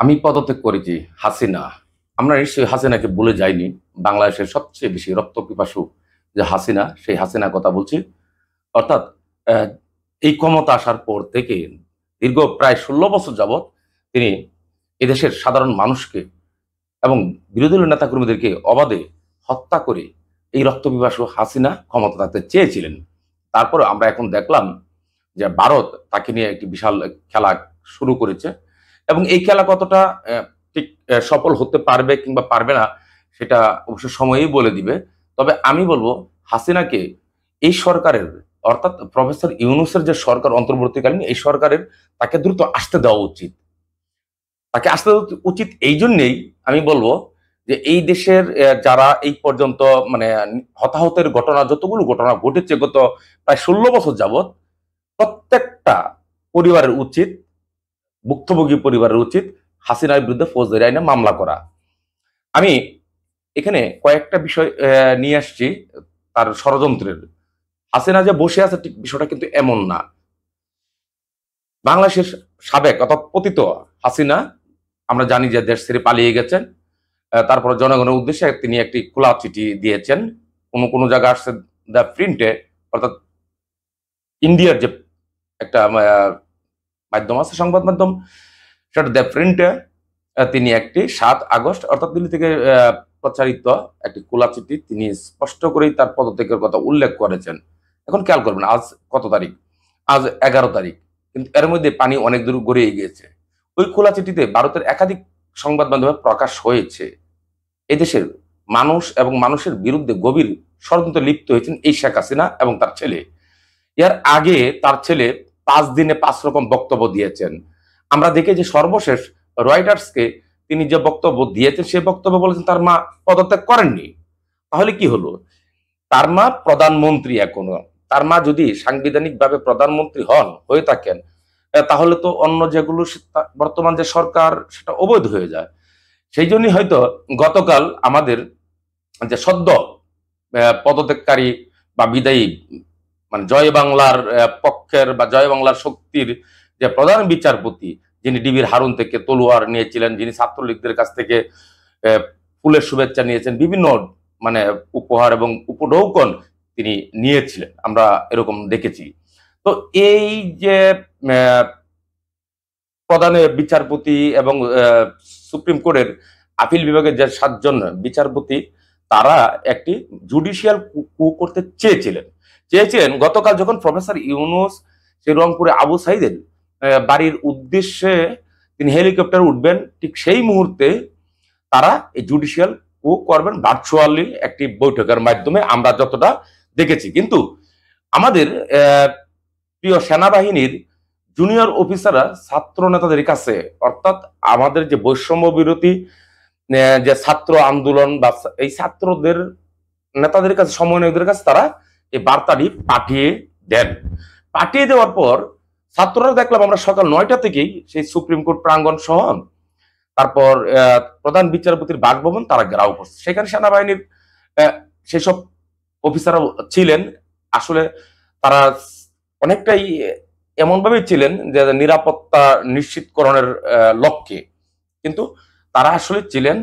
আমি পদত্যাগ করেছি হাসিনা। আমরা নিশ্চয়ই হাসিনাকে ভুলে যাইনি। বাংলাদেশের সবচেয়ে বেশি রক্ত পিপাসু যে হাসিনা, সেই হাসিনা কথা বলছি। অর্থাৎ আহ, এই ক্ষমতা আসার পর থেকে দীর্ঘ প্রায় 16 বছর যাবৎ তিনি এদেশের সাধারণ মানুষকে এবং বিরোধী দলীয় নেতাকর্মীদেরকে অবাধে হত্যা করে এই রক্ত পিপাসু হাসিনা ক্ষমতা থাকতে চেয়েছিলেন। তারপরে আমরা এখন দেখলাম যে ভারত তাকে নিয়ে একটি বিশাল খেলা শুরু করেছে এবং এই খেলা কতটা ঠিক সফল হতে পারবে কিংবা পারবে না সেটা অবশ্য সময়ই বলে দিবে। তবে আমি বলবো হাসিনাকে এই সরকারের, অর্থাৎ প্রফেসর ইউনূসের যে সরকার অন্তর্বর্তীকালীন, এই সরকারের তাকে দ্রুত আসতে দেওয়া উচিত। তাকে আসতে দেওয়া উচিত এই জন্যেই আমি বলবো যে এই দেশের যারা এই পর্যন্ত মানে হতাহতের ঘটনা, যতগুলো ঘটনা ঘটেছে গত প্রায় 16 বছর যাবৎ, প্রত্যেকটা পরিবারের উচিত, ভুক্তভোগী পরিবারের উচিত হাসিনার বিরুদ্ধে ফৌজদারি আইনে মামলা করা। আমি এখানে কয়েকটা বিষয় নিয়ে আসছি তার ষড়যন্ত্রের। হাসিনা যে বসে আছে ঠিক বিষয়টা কিন্তু এমন না। বাংলাদেশের সাবেক অর্থাৎ পতিত হাসিনা আমরা জানি যে দেশ ছেড়ে পালিয়ে গেছেন। তারপর জনগণের উদ্দেশ্যে তিনি একটি খোলা চিঠি দিয়েছেন। কোনো কোনো জায়গা আসছে দ্য প্রিন্টে, অর্থাৎ ইন্ডিয়ার যে একটা মাধ্যম আছে, সংবাদ মাধ্যম, সেটা দ্য প্রিন্টে তিনি একটি 7 আগস্ট অর্থাৎ দিল্লি থেকে প্রচারিত একটি খোলা চিঠি তিনি স্পষ্ট করেই তার পদত্যাগের কথা উল্লেখ করেছেন। এখন খেয়াল করবেন, আজ কত তারিখ? আজ 11 তারিখ, কিন্তু এর মধ্যে পানি অনেক দূর গড়িয়ে গিয়েছে। ওই খোলা চিঠিতে ভারতের একাধিক সংবাদ মাধ্যমে প্রকাশ হয়েছে এদেশের মানুষ এবং মানুষের বিরুদ্ধে গভীর ষড়যন্ত্রে লিপ্ত হয়েছেন এই শেখ হাসিনা এবং তার ছেলে। এর আগে তার ছেলে 5 দিনে 5 রকম বক্তব্য দিয়েছেন। আমরা দেখে যে সর্বশেষ রয়টার্সকে তিনি যে বক্তব্য দিয়েছেন, সে বক্তব্য বলেছেন তার মা পদত্যাগ করেননি। তাহলে কি হলো? তার মা প্রধানমন্ত্রী এখনো। তার মা যদি সাংবিধানিকভাবে প্রধানমন্ত্রী হয়ে থাকেন, তাহলে তো অন্য যেগুলো বর্তমান যে সরকার সেটা অবৈধ হয়ে যায়। সেই জন্যই হয়তো গতকাল আমাদের যে সদ্য পদত্যাগকারী বা বিদায়ী মানে জয় বাংলার পক্ষের বা জয় বাংলার শক্তির যে প্রধান বিচারপতি, যিনি ডিবির হারুন থেকে তলোয়ার নিয়েছিলেন, যিনি ছাত্রলীগদের কাছ থেকে ফুলের শুভেচ্ছা নিয়েছেন, বিভিন্ন মানে উপহার এবং উপঢৌকন তিনি নিয়েছিলেন, আমরা এরকম দেখেছি। তো এই যে প্রধান বিচারপতি এবং সুপ্রিম কোর্টের আপিল বিভাগের যে 7 জন বিচারপতি, তারা একটি জুডিশিয়াল কু করতে চেয়েছিলেন। গতকাল যখন প্রফেসর ইউনূস সে রংপুরে আবু সাইদের বাড়ির উদ্দেশ্যে তিনি হেলিকপ্টার উঠবেন, ঠিক সেই মুহূর্তে তারা এই জুডিশিয়াল কু করবেন ভার্চুয়ালি একটি বৈঠকের মাধ্যমে, আমরা যতটা দেখেছি। কিন্তু আমাদের প্রিয় সেনাবাহিনীর জুনিয়র অফিসাররা ছাত্র নেতাদের কাছে, অর্থাৎ আমাদের যে বৈষম্য বিরোধী যে ছাত্র আন্দোলন বা এই ছাত্রদের নেতাদের কাছে, সমন্বয়কদের কাছে তারা এই বার্তাটি পাঠিয়ে দেন। পাঠিয়ে দেওয়ার পর ছাত্ররা দেখলাম আমরা সকাল 9টা থেকেই সেই সুপ্রিম কোর্ট প্রাঙ্গণ সহ তারপর প্রধান বিচারপতির বাসভবন তারা ঘেরাও করছে। সেখানে সেনাবাহিনীর সেসব অফিসাররা ছিলেন। আসলে তারা অনেকটাই এমনভাবে ছিলেন যে নিরাপত্তা নিশ্চিতকরণের লক্ষ্যে, কিন্তু তারা আসলে ছিলেন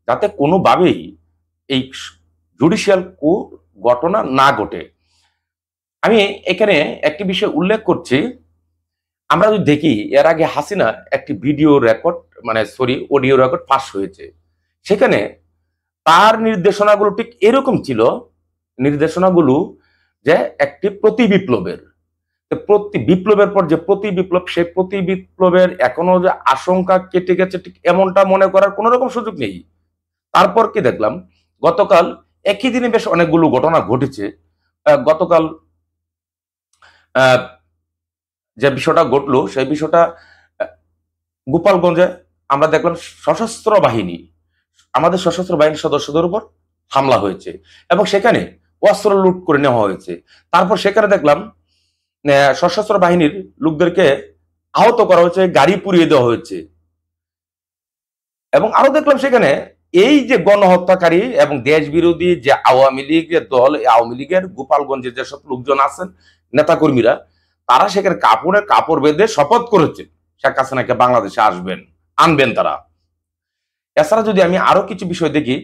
যাতে কোনোভাবেই এই জুডিশিয়াল কু ঘটনা না ঘটে। আমি এখানে একটি বিষয় উল্লেখ করছি। আমরা যদি দেখি, এর আগে হাসিনা একটি ভিডিও রেকর্ড অডিও রেকর্ড ফাঁস হয়েছে। সেখানে তার নির্দেশনাগুলো ঠিক এরকম ছিল, নির্দেশনাগুলো যে একটি প্রতি বিপ্লবের, প্রতি বিপ্লবের পর যে প্রতি বিপ্লব, সেই প্রতি বিপ্লবের এখনো যে আশঙ্কা কেটে গেছে ঠিক এমনটা মনে করার কোন রকম সুযোগ নেই। তারপর কি দেখলাম, গতকাল একই দিনে বেশ অনেকগুলো ঘটনা ঘটেছে। গতকাল যে বিষয়টা ঘটলো, সেই বিষয়টা গোপালগঞ্জে আমরা দেখলাম আমাদের সশস্ত্র বাহিনীর সদস্যদের উপর হামলা হয়েছে এবং সেখানে অস্ত্র লুট করে নেওয়া হয়েছে। তারপর সেখানে দেখলাম সশস্ত্র বাহিনীর লোকদেরকে আহত করা হয়েছে, গাড়ি পুড়িয়ে দেওয়া হয়েছে। এবং আরো দেখলাম সেখানে এই যে গণহত্যাকারী এবং দেশ বিরোধী যে আওয়ামী লীগের দল, আওয়ামী লীগের গোপালগঞ্জের যেসব লোকজন আছেন, নেতাকর্মীরা, তারা সেখানে কাপড় বেঁধে শপথ করেছে শেখ হাসিনাকে বাংলাদেশে আসবেন, আনবেন তারা। এছাড়া যদি আমি আরো কিছু বিষয় দেখি,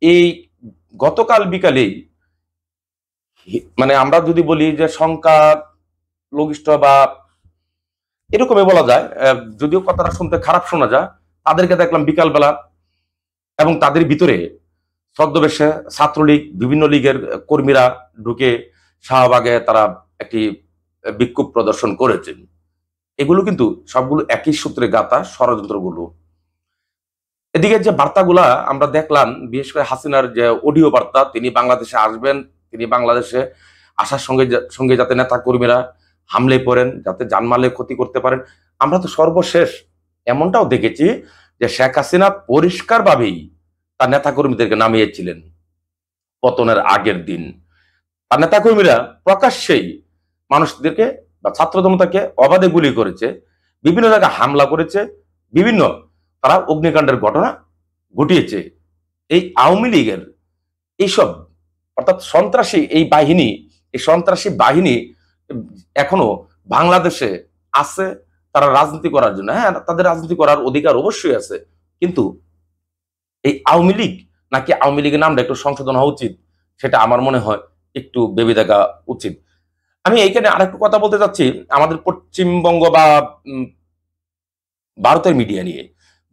এই গতকাল বিকালেই মানে আমরা যদি বলি যে সংখ্যা লঘিষ্ঠ বা এরকমই বলা যায়, যদিও কথাটা শুনতে খারাপ শোনা যায়, তাদেরকে দেখলাম বিকালবেলা এবং তাদের ভিতরে ছদ্মবেশে ছাত্রলীগ বিভিন্ন লীগের কর্মীরা ঢুকে শাহবাগে তারা একটি বিক্ষোভ প্রদর্শন করেছেন। এগুলো কিন্তু সবগুলো একই সূত্রে গাঁথা ষড়যন্ত্রগুলো। এদিকে যে বার্তাগুলা আমরা দেখলাম, বিশেষ করে হাসিনার যে অডিও বার্তা, তিনি বাংলাদেশে আসবেন, তিনি বাংলাদেশে আসার সঙ্গে সঙ্গে যাতে নেতা কর্মীরা হামলে পড়েন, যাতে জানমালে ক্ষতি করতে পারেন। আমরা তো সর্বশেষ এমনটাও দেখেছি যে শেখ হাসিনা পরিষ্কারভাবেই তার নেতা কর্মীদেরকে নামিয়েছিলেন পতনের আগের দিন। তার নেতা কর্মীরা প্রকাশ্যেই মানুষদেরকে বা ছাত্র জনতাকে অবাধে গুলি করেছে, বিভিন্ন জায়গায় হামলা করেছে, বিভিন্ন তারা অগ্নিকাণ্ডের ঘটনা ঘটিয়েছে। এই আওয়ামী লীগের এইসব অর্থাৎ সন্ত্রাসী এই বাহিনী, এই সন্ত্রাসী বাহিনী এখনো বাংলাদেশে আছে তারা রাজনীতি করার জন্য। হ্যাঁ, তাদের রাজনীতি করার অধিকার অবশ্যই আছে, কিন্তু এই আওয়ামী লীগ নাকি আওয়ামী লীগের নামটা একটু সংশোধন হওয়া উচিত, সেটা আমার মনে হয় একটু ভেবে দেখা উচিত। আমি এইখানে আরেকটু কথা বলতে চাচ্ছি আমাদের পশ্চিমবঙ্গ বা ভারতের মিডিয়া নিয়ে।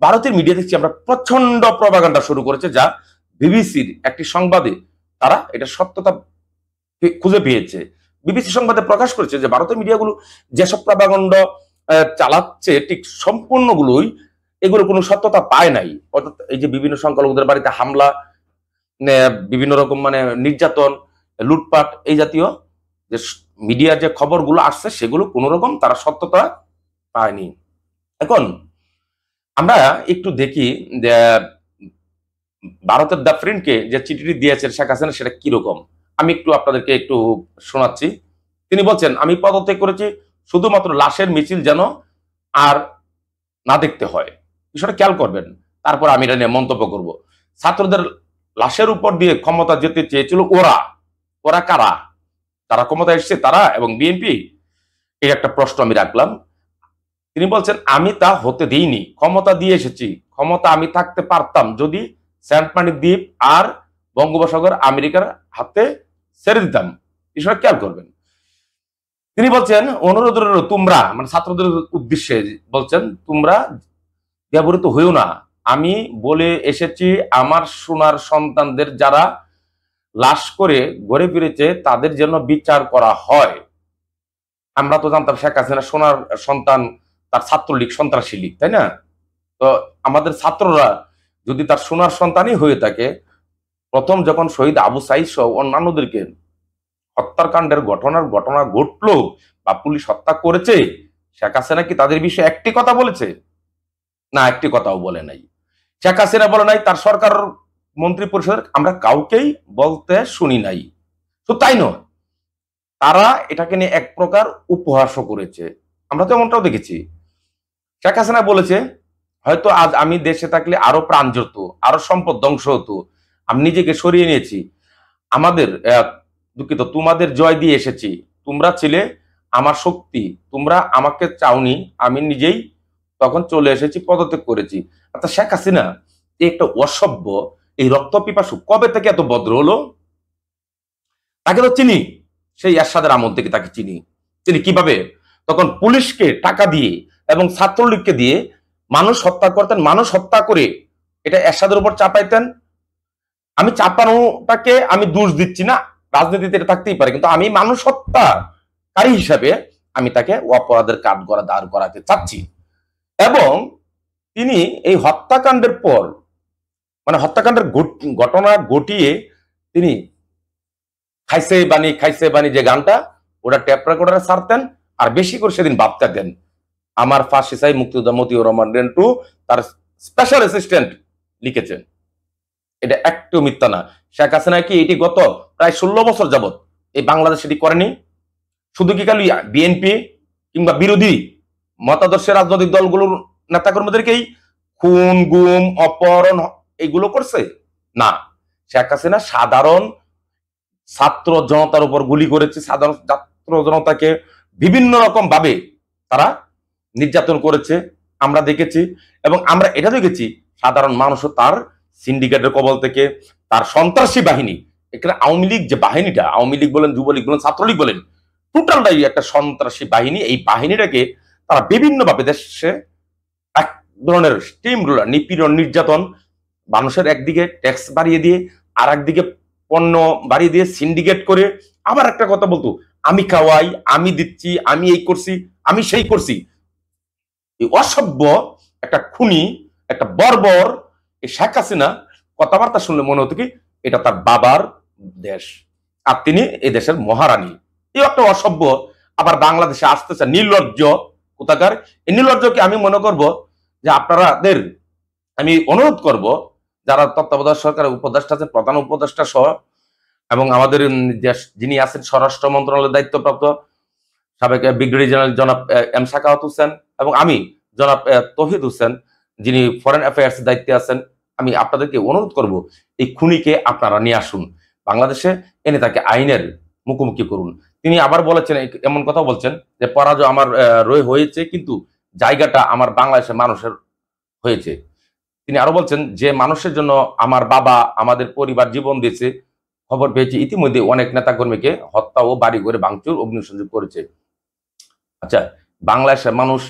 ভারতের মিডিয়া দেখছি আমরা প্রচন্ড প্রপাগান্ডা শুরু করেছে, যা বিবিসির একটি সংবাদে তারা এটা সত্যতা খুঁজে পেয়েছে। বিবিসি সংবাদে প্রকাশ করেছে যে ভারতের মিডিয়াগুলো যেসব প্রপাগান্ডা চালাচ্ছে ঠিক সম্পূর্ণগুলোই এগুলো কোনো সত্যতা পায় নাই। অর্থাৎ এই যে বিভিন্ন সংখ্যালঘুদের বাড়িতে হামলা, বিভিন্ন রকম মানে নির্যাতন, লুটপাট, এই জাতীয় যে মিডিয়ার যে খবরগুলো আসছে সেগুলো কোন রকম তারা সত্যতা পায়নি। এখন আমরা একটু দেখি যে ভারতের দ্য ফ্রেন্ডকে যে চিঠিটি দিয়েছেন শেখ হাসিনা সেটা কিরকম, আমি একটু আপনাদেরকে একটু শোনাচ্ছি। তিনি বলছেন, আমি পদত্যাগ করেছি শুধুমাত্র লাশের মিছিল যেন আর না দেখতে হয়। বিষয়টা খেয়াল করবেন, তারপর আমি এটা নিয়ে মন্তব্য করব। ছাত্রদের লাশের উপর দিয়ে ক্ষমতা যেতে চেয়েছিল ওরা, ওরা কারা? তারা ক্ষমতা এসছে তারা এবং বিএনপি, এই একটা প্রশ্ন আমি রাখলাম। তিনি বলছেন, আমি তা হতে দিইনি, ক্ষমতা দিয়ে এসেছি। ক্ষমতা আমি থাকতে পারতাম যদি সেন্ট মার্টিন দ্বীপ আর বঙ্গোপসাগর আমেরিকার হাতে ছেড়ে দিতাম। বিষয়টা খেয়াল করবেন। তিনি বলছেন, অনুরোধের তোমরা মানে ছাত্রদের উদ্দেশ্যে বলছেন, তোমরা ব্যবহৃত হইও না। আমি বলে এসেছি আমার সোনার সন্তানদের যারা লাশ করে ঘরে ফিরেছে তাদের জন্য বিচার করা হয়। আমরা তো জানতাম শেখ হাসিনা সোনার সন্তান, তার ছাত্রলীগ সন্ত্রাসী লীগ, তাই না? তো আমাদের ছাত্ররা যদি তার সোনার সন্তানই হয়ে থাকে, প্রথম যখন শহীদ আবু সাইদ সহ অন্যান্যদেরকে হত্যাকাণ্ডের ঘটনা ঘটলো বা পুলিশ হত্যা করেছে, শেখ হাসিনা কি তাদের বিষয়ে একটি কথা বলেছে? না, একটি কথাও বলে নাই। শেখ হাসিনা বলে নাই, তার সরকার মন্ত্রী পরিষদের আমরা কাউকেই বলতে শুনি নাই। তো তাই নয়, তারা এটাকে নিয়ে এক প্রকার উপহাসও করেছে। আমরা তো এমনটাও দেখেছি। শেখ হাসিনা বলেছে, হয়তো আজ আমি দেশে থাকলে আরো প্রাণ যেত, আরো সম্পদ ধ্বংস হতো, আমি নিজেকে সরিয়ে নিয়েছি। আমাদের দুঃখিত, তোমাদের জয় দিয়ে এসেছি, তোমরা ছিলে আমার শক্তি, তোমরা আমাকে চাওনি, আমি নিজেই তখন চলে এসেছি, পদত্যাগ করেছি। অর্থাৎ শেখ হাসিনা একটা অসভ্য, এই রক্ত পিপাসু কবে থেকে এত ভদ্র হলো? তাকে তো চিনি, সেই এরশাদের আমল থেকে তাকে চিনি। তিনি কিভাবে তখন পুলিশকে টাকা দিয়ে এবং ছাত্রলীগকে দিয়ে মানুষ হত্যা করতেন, মানুষ হত্যা করে এটা এরশাদের উপর চাপাইতেন। আমি চাপানোটাকে আমি দোষ দিচ্ছি না, রাজনীতিতে এটা থাকতেই পারে, কিন্তু আমি মানুষ হত্যাকারী হিসাবে আমি তাকে অপরাধের কাঠগড়া দাঁড় করাতে চাচ্ছি। এবং তিনি এই হত্যাকাণ্ডের পর মানে হত্যাকাণ্ডের ঘটনা ঘটিয়ে তিনি খাইছে বানি যে গানটা, ওটা ট্যাপ রেকর্ডারে ছাড়তেন, আর বেশি করে সেদিন ভাবতেন আমার ফাঁসি চাই মুক্তিযোদ্ধা মতিউর রহমান রেন্টু তার স্পেশাল অ্যাসিস্ট্যান্ট লিখেছেন। এটা একটু মিথ্যা না। শেখ হাসিনা কি এটি গত প্রায় 16 বছর যাবত এই বাংলাদেশ এটি করেনি? শুধু কি খালি বিএনপি কিংবা বিরোধী মতাদর্শের রাজনৈতিক দলগুলোর নেতাকর্মীদেরকেই খুন গুম অপহরণ এগুলো করছে? না, শেখ হাসিনা সাধারণ ছাত্র জনতার উপর গুলি করেছে, সাধারণ ছাত্র জনতাকে বিভিন্ন রকম ভাবে তারা নির্যাতন করেছে, আমরা দেখেছি, এবং আমরা এটা দেখেছি সাধারণ মানুষও তার সিন্ডিকেটের কবল থেকে, তার সন্ত্রাসী বাহিনী, এখানে আওয়ামী লীগ যে বাহিনীটা, আওয়ামী লীগ বলেন, যুবলীগ বলেন, ছাত্রলীগ বলেন, টোটালটাই একটা সন্ত্রাসী বাহিনী। এই বাহিনীটাকে তারা বিভিন্নভাবে দেশে এক ধরনের স্টিম রুলার, নিপীড়ন, নির্যাতন, মানুষের একদিকে ট্যাক্স বাড়িয়ে দিয়ে আর একদিকে পণ্য বাড়িয়ে দিয়ে সিন্ডিকেট করে আবার একটা কথা বলতো, আমি খাওয়াই, আমি দিচ্ছি, আমি এই করছি, আমি সেই করছি। এই অসভ্য একটা খুনি, একটা বর্বর এই শেখ হাসিনা কথাবার্তা শুনলে মনে হতো কি এটা তার বাবার দেশ, আর তিনি এই দেশের মহারানী। এই একটা অসভ্য আবার বাংলাদেশে আসতেছে, নির্লজ্জ কোথাকার। এই নির্লজ্জকে আমি মনে করব যে আপনারাদের আমি অনুরোধ করব, যারা তত্ত্বাবধায়ক সরকারের উপদেষ্টা আছেন, প্রধান উপদেষ্টা সহ, এবং আমাদের যিনি আছেন স্বরাষ্ট্র মন্ত্রণালয়ের দায়িত্বপ্রাপ্ত সাবেক ব্রিগেডিয়ার জেনারেল জনাব এম সাখাওয়াত হোসেন, এবং আমি জনাব তৌহিদ হোসেন যিনি ফরেন অ্যাফেয়ার্স দায়িত্বে আছেন, আমি আপনাদেরকে অনুরোধ করব এই খুনিকে আপনারা নিয়ে আসুন বাংলাদেশে, এনে তাকে আইনের মুখোমুখি করুন। তিনি আবার বলেছেন, এমন কথা বলছেন যে পরাজয় আমার হয়েছে, কিন্তু জায়গাটা আমার বাংলাদেশের মানুষের হয়েছে। তিনি আরো বলছেন যে মানুষের জন্য আমার বাবা, আমাদের পরিবার জীবন দিয়েছে, খবর পেয়েছি ইতিমধ্যে অনেক নেতাকর্মীকে হত্যা ও বাড়ি ঘরে ভাঙচুর, অগ্নিসংযোগ করেছে। আচ্ছা, বাংলাদেশের মানুষ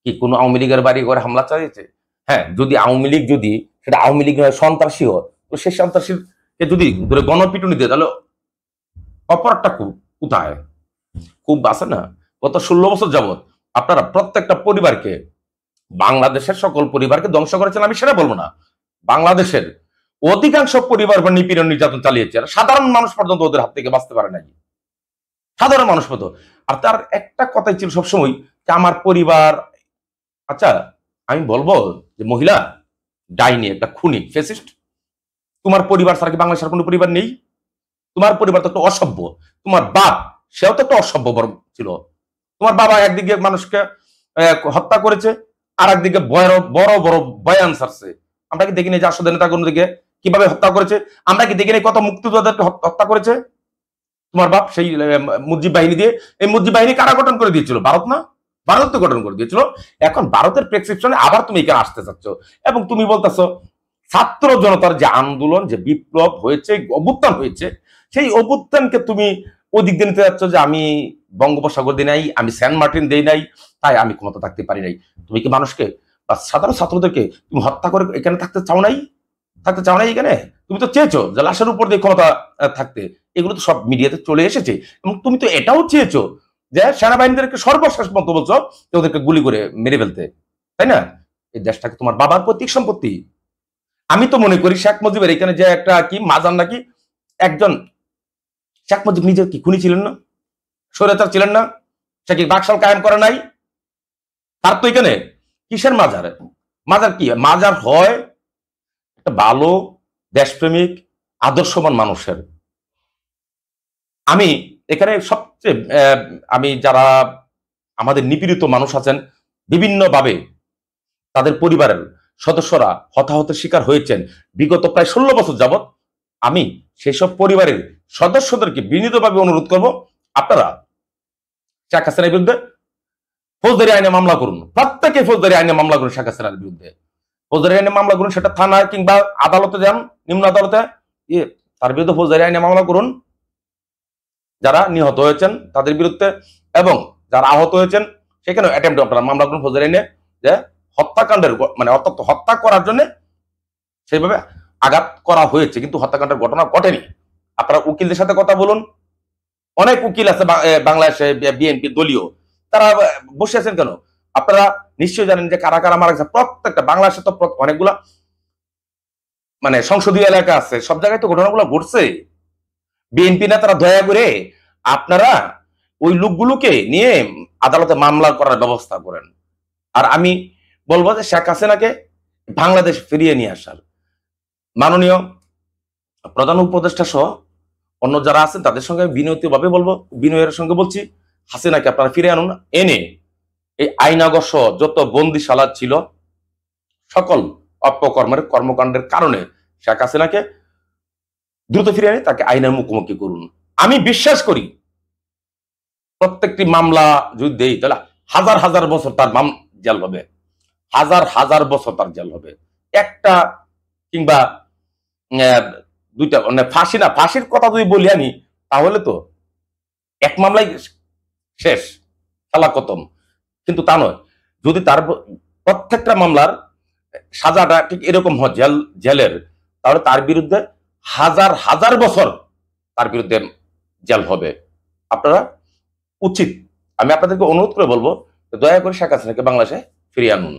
কি কোনো আওয়ামী লীগের বাড়ি ঘরে হামলা চালিয়েছে? হ্যাঁ, যদি আওয়ামী লীগ যদি সেটা আওয়ামী লীগ সন্ত্রাসী হয়, তো সেই সন্ত্রাসীকে যদি ধরে গণপিটুনি দেয়, তাহলে অপরাধটা কোথায়? খুব আছে না? গত 16 বছর যাবৎ আপনারা প্রত্যেকটা পরিবারকে, বাংলাদেশের সকল পরিবারকে ধ্বংস করেছেন, আমি সেটা বলবো না, বাংলাদেশের অধিকাংশ পরিবার বা নিপীড়ন নির্যাতন চালিয়েছে, সাধারণ মানুষ পর্যন্ত ওদের হাত থেকে বাঁচতে পারে নাই, সাধারণ মানুষ পর্যন্ত। আর তার একটা কথাই ছিল সবসময় যে আমার পরিবার। আচ্ছা, আমি বলবো যে মহিলা ডাইনি, একটা খুনি, ফেসিস্ট। তোমার পরিবার ছাড়া কি বাংলাদেশের কোনো পরিবার নেই? তোমার পরিবার তো একটা অসভ্য, তোমার বাপ সেও তো একটা অসভ্য ছিল। তোমার বাবা একদিকে মানুষকে হত্যা করেছে, আর একদিকে বড় বড় বয়ান ছাড়ছে। আমরা কি দেখিনি যে আসলে নেতা দিকে কিভাবে হত্যা করেছে? আমরা কি দেখিনি কত মুক্তিযোদ্ধাদেরকে হত্যা করেছে তোমার বাপ সেই মুজিব বাহিনী দিয়ে? এই মুজিব বাহিনী কারা গঠন করে দিয়েছিল? ভারত না? ভারত তো গঠন করে দিয়েছিল। এখন ভারতের প্রেসক্রিপশনে আবার তুমি এখানে আসতে চাচ্ছ, এবং তুমি বলতেছো ছাত্র জনতার যে আন্দোলন, যে বিপ্লব হয়েছে, অভ্যুত্থান হয়েছে, সেই অভ্যুত্থানকে তুমি ওই দিক দিয়ে নিতে যাচ্ছ যে আমি বঙ্গোপসাগর দিই নাই, আমি সেন্ট মার্টিন দেই নাই, তাই আমি ক্ষমতা থাকতে পারি নাই। তুমি কি মানুষকে বা সাধারণ ছাত্রদেরকে তুমি হত্যা করে এখানে থাকতে চাও নাই? থাকতে চাও নাই এখানে? তুমি তো চেয়েছো যে লাশের উপর দিয়ে ক্ষমতা থাকতে। এগুলো তো সব মিডিয়াতে চলে এসেছে, এবং তুমি তো এটাও চেয়েছো যে সেনাবাহিনীদেরকে সর্বশেষ মতো বলছো যে ওদেরকে গুলি করে মেরে ফেলতে, তাই না? এই দেশটাকে তোমার বাবার পৈতৃক সম্পত্তি। আমি তো মনে করি শেখ মুজিবের এখানে যে একটা কি মাজার নাকি একজন, শেখ মুজিব নিজে কি খুনি ছিলেন না? স্বৈরাচার ছিলেন না? সে কি বাকশাল কায়েম করে নাই? তার তো এখানে কিসের মাজার? মাজার কি মাজার হয় একটা ভালো দেশপ্রেমিক আদর্শবান মানুষের। আমি এখানে সবচেয়ে আমি যারা আমাদের নিপীড়িত মানুষ আছেন, বিভিন্নভাবে তাদের পরিবারের সদস্যরা হতাহতের শিকার হয়েছেন বিগত প্রায় 16 বছর যাবৎ, আমি সেসব পরিবারের সদস্যদেরকে বিনীতভাবে অনুরোধ করব, আপনারা শেখ হাসিনার বিরুদ্ধে ফৌজদারি আইনে মামলা করুন। প্রত্যেকে ফৌজদারি আইনে মামলা করুন শেখ হাসিনার বিরুদ্ধে। ফৌজদারি আইনে মামলা করুন, সেটা থানায় কিংবা আদালতে যান, নিম্ন আদালতে, তার বিরুদ্ধে ফৌজদারি আইনে মামলা করুন। যারা নিহত হয়েছেন তাদের বিরুদ্ধে, এবং যারা আহত হয়েছেন সেখানে অ্যাটেম্প্ট আপনারা মামলা করুন ফৌজদারি আইনে, যে হত্যাকাণ্ডের মানে অর্থাৎ হত্যা করার জন্য সেইভাবে আঘাত করা হয়েছে, কিন্তু হত্যাকাণ্ডের ঘটনা ঘটেনি। আপনারা উকিলদের সাথে কথা বলুন, অনেক উকিল আছে বাংলাদেশে বিএনপি দলীয়, তারা বসে আছেন কেন? আপনারা নিশ্চয়ই জানেন যে কারা কারা মারা গেছে। প্রত্যেকটা বাংলাদেশে তো অনেকগুলা মানে সংসদীয় এলাকা আছে, সব জায়গায় তো ঘটনাগুলো ঘটছে। বিএনপি নেতারা দয়া করে আপনারা ওই লোকগুলোকে নিয়ে আদালতে মামলা করার ব্যবস্থা করেন। আর আমি বলবো যে শেখ হাসিনাকে বাংলাদেশ ফিরিয়ে নিয়ে আসার মাননীয় প্রধান উপদেষ্টা সহ অন্য যারা আছেন তাদের সঙ্গে বিনয়ীভাবে বলবো, বিনয়ের সঙ্গে বলছি, হাসিনাকে আপনারা ফিরে আনুন। এনে এই আইনাগর যত বন্দিশালা ছিল সকল অপকর্মের কর্মকাণ্ডের কারণে শেখ হাসিনাকে দ্রুত ফিরে এনে তাকে আইনের মুখোমুখি করুন। আমি বিশ্বাস করি প্রত্যেকটি মামলা যদি দেই তাহলে হাজার হাজার বছর তার জেল হবে। হাজার হাজার বছর তার জেল হবে। একটা কিংবা দুইটা, মানে ফাঁসি না, ফাঁসির কথা যদি বলি আমি, তাহলে তো এক মামলায় শেষ, খেলা খতম। কিন্তু তা নয়, যদি তার প্রত্যেকটা মামলার সাজাটা ঠিক এরকম হয় জেলের, তাহলে তার বিরুদ্ধে হাজার হাজার বছর তার বিরুদ্ধে জেল হবে। আপনারা উচিত, আমি আপনাদেরকে অনুরোধ করে বলবো, দয়া করে শেখ হাসিনাকে বাংলাদেশে ফিরিয়ে আনুন।